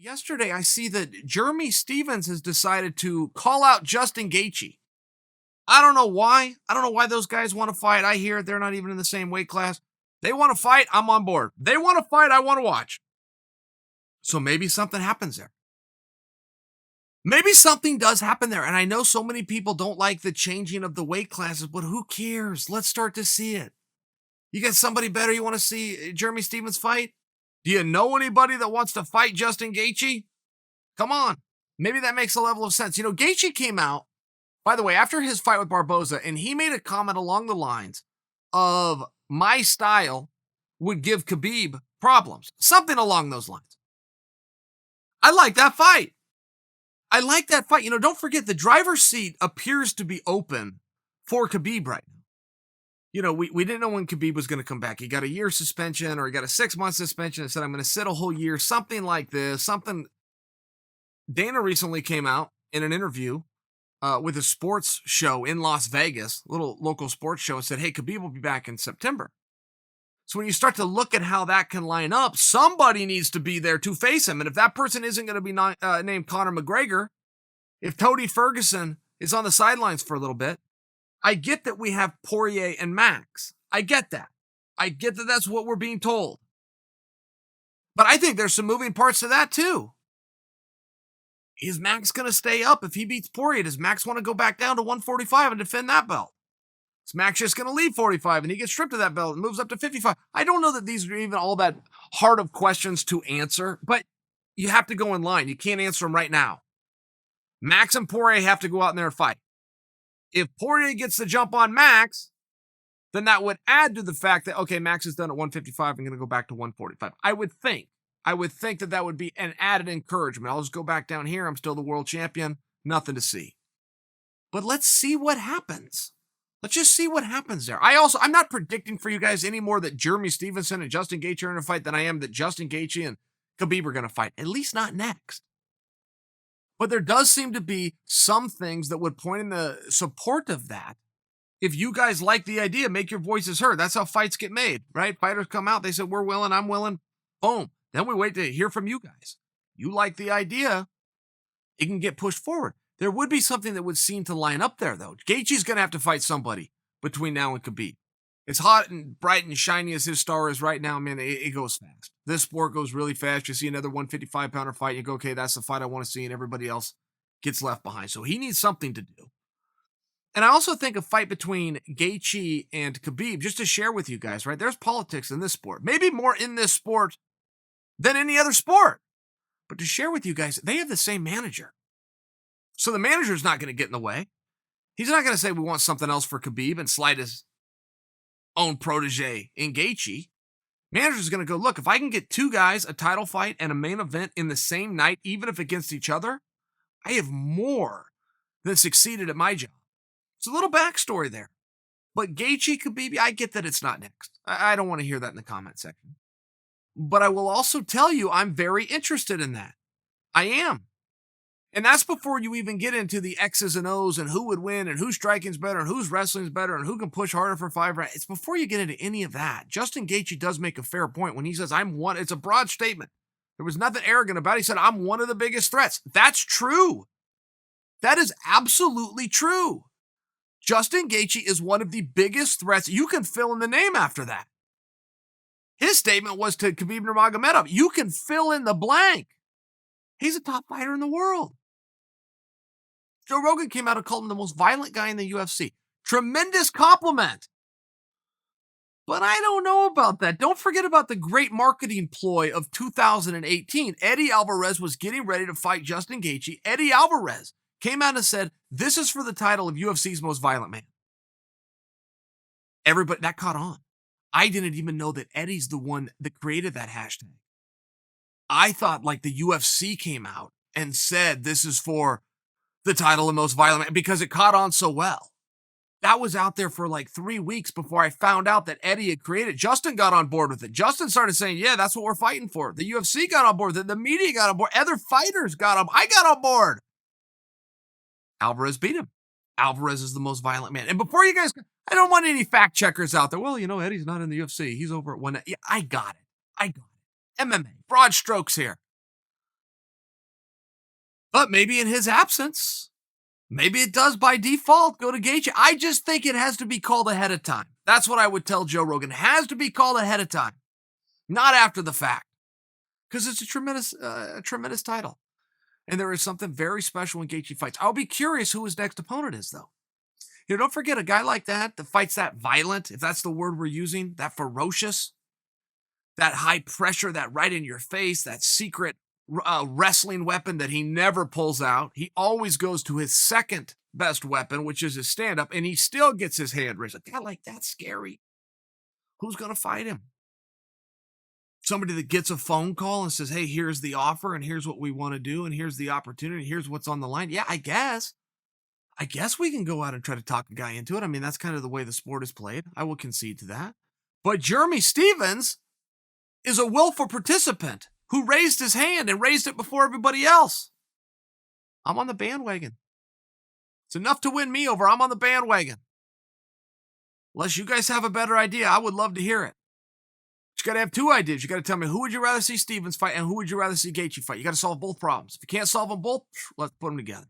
Yesterday, I see that Jeremy Stevens has decided to call out Justin Gaethje. I don't know why. I don't know why those guys want to fight. I hear they're not even in the same weight class. They want to fight. I'm on board. They want to fight. I want to watch. So maybe something happens there. Maybe something does happen there. And I know so many people don't like the changing of the weight classes, but who cares? Let's start to see it. You got somebody better you want to see Jeremy Stevens fight? Do you know anybody that wants to fight Justin Gaethje? Come on. Maybe that makes a level of sense. Gaethje came out, by the way, after his fight with Barboza, and he made a comment along the lines of my style would give Khabib problems. Something along those lines. I like that fight. Don't forget the driver's seat appears to be open for Khabib right now. We didn't know when Khabib was going to come back. He got a year suspension or he got a 6-month suspension and said, I'm going to sit a whole year, something like this, something. Dana recently came out in an interview with a sports show in Las Vegas, a little local sports show, and said, hey, Khabib will be back in September. So when you start to look at how that can line up, somebody needs to be there to face him. And if that person isn't going to be named Conor McGregor, if Tony Ferguson is on the sidelines for a little bit, I get that we have Poirier and Max. I get that. I get that that's what we're being told. But I think there's some moving parts to that too. Is Max going to stay up if he beats Poirier? Does Max want to go back down to 145 and defend that belt? Is Max just going to leave 45 and he gets stripped of that belt and moves up to 55? I don't know that these are even all that hard of questions to answer, but you have to go in line. You can't answer them right now. Max and Poirier have to go out in there and fight. If Poirier gets the jump on Max, then that would add to the fact that, okay, Max is done at 155 and going to go back to 145. I would think that would be an added encouragement. I'll just go back down here. I'm still the world champion. Nothing to see. But let's see what happens. Let's just see what happens there. I'm not predicting for you guys anymore that Jeremy Stevenson and Justin Gaethje are in a fight than I am that Justin Gaethje and Khabib are going to fight. At least not next. But there does seem to be some things that would point in the support of that. If you guys like the idea, make your voices heard. That's how fights get made, right? Fighters come out, they said, we're willing, I'm willing. Boom. Then we wait to hear from you guys. You like the idea, it can get pushed forward. There would be something that would seem to line up there, though. Gaethje's going to have to fight somebody between now and Khabib. As hot and bright and shiny as his star is right now, man, it goes fast. This sport goes really fast. You see another 155-pounder fight, you go, okay, that's the fight I want to see, and everybody else gets left behind. So he needs something to do. And I also think a fight between Gaethje and Khabib, just to share with you guys, right? There's politics in this sport. Maybe more in this sport than any other sport. But to share with you guys, they have the same manager. So the manager's not going to get in the way. He's not going to say we want something else for Khabib and slide his own protege in Gaethje. Manager's going to go, look, if I can get two guys, a title fight and a main event in the same night, even if against each other, I have more than succeeded at my job. It's a little backstory there. But Gaethje, Khabib, I get that it's not next. I don't want to hear that in the comment section. But I will also tell you I'm very interested in that. I am. And that's before you even get into the X's and O's and who would win and whose striking's better and whose wrestling's better and who can push harder for 5 rounds. It's before you get into any of that. Justin Gaethje does make a fair point when he says, it's a broad statement. There was nothing arrogant about it. He said, I'm one of the biggest threats. That's true. That is absolutely true. Justin Gaethje is one of the biggest threats. You can fill in the name after that. His statement was to Khabib Nurmagomedov, you can fill in the blank. He's a top fighter in the world. Joe Rogan came out and called him the most violent guy in the UFC. Tremendous compliment. But I don't know about that. Don't forget about the great marketing ploy of 2018. Eddie Alvarez was getting ready to fight Justin Gaethje. Eddie Alvarez came out and said, this is for the title of UFC's most violent man. Everybody, that caught on. I didn't even know that Eddie's the one that created that hashtag. I thought like the UFC came out and said this is for the title of most violent man because it caught on so well. That was out there for like 3 weeks before I found out that Eddie had created. Justin got on board with it. Justin started saying, yeah, that's what we're fighting for. The UFC got on board with it. The media got on board. Other fighters got on. I got on board. Alvarez beat him. Alvarez is the most violent man. And before you guys, I don't want any fact checkers out there. Well, Eddie's not in the UFC. He's over at one. Yeah, I got it. MMA. Broad strokes here. But maybe in his absence, maybe it does by default go to Gaethje. I just think it has to be called ahead of time. That's what I would tell Joe Rogan. It has to be called ahead of time, not after the fact, because it's a tremendous title. And there is something very special when Gaethje fights. I'll be curious who his next opponent is, though. Don't forget a guy like that fights that violent, if that's the word we're using, that ferocious, that high pressure, that right in your face, that secret wrestling weapon that he never pulls out. He always goes to his second best weapon, which is his stand-up, and he still gets his hand raised. A guy like that's scary. Who's going to fight him? Somebody that gets a phone call and says, hey, here's the offer, and here's what we want to do, and here's the opportunity, here's what's on the line. Yeah, I guess we can go out and try to talk a guy into it. I mean, that's kind of the way the sport is played. I will concede to that. But Jeremy Stephens is a willful participant who raised his hand and raised it before everybody else. I'm on the bandwagon. It's enough to win me over. I'm on the bandwagon. Unless you guys have a better idea, I would love to hear it. But you got to have two ideas. You got to tell me, who would you rather see Stephens fight and who would you rather see Gaethje fight? You got to solve both problems. If you can't solve them both, let's put them together.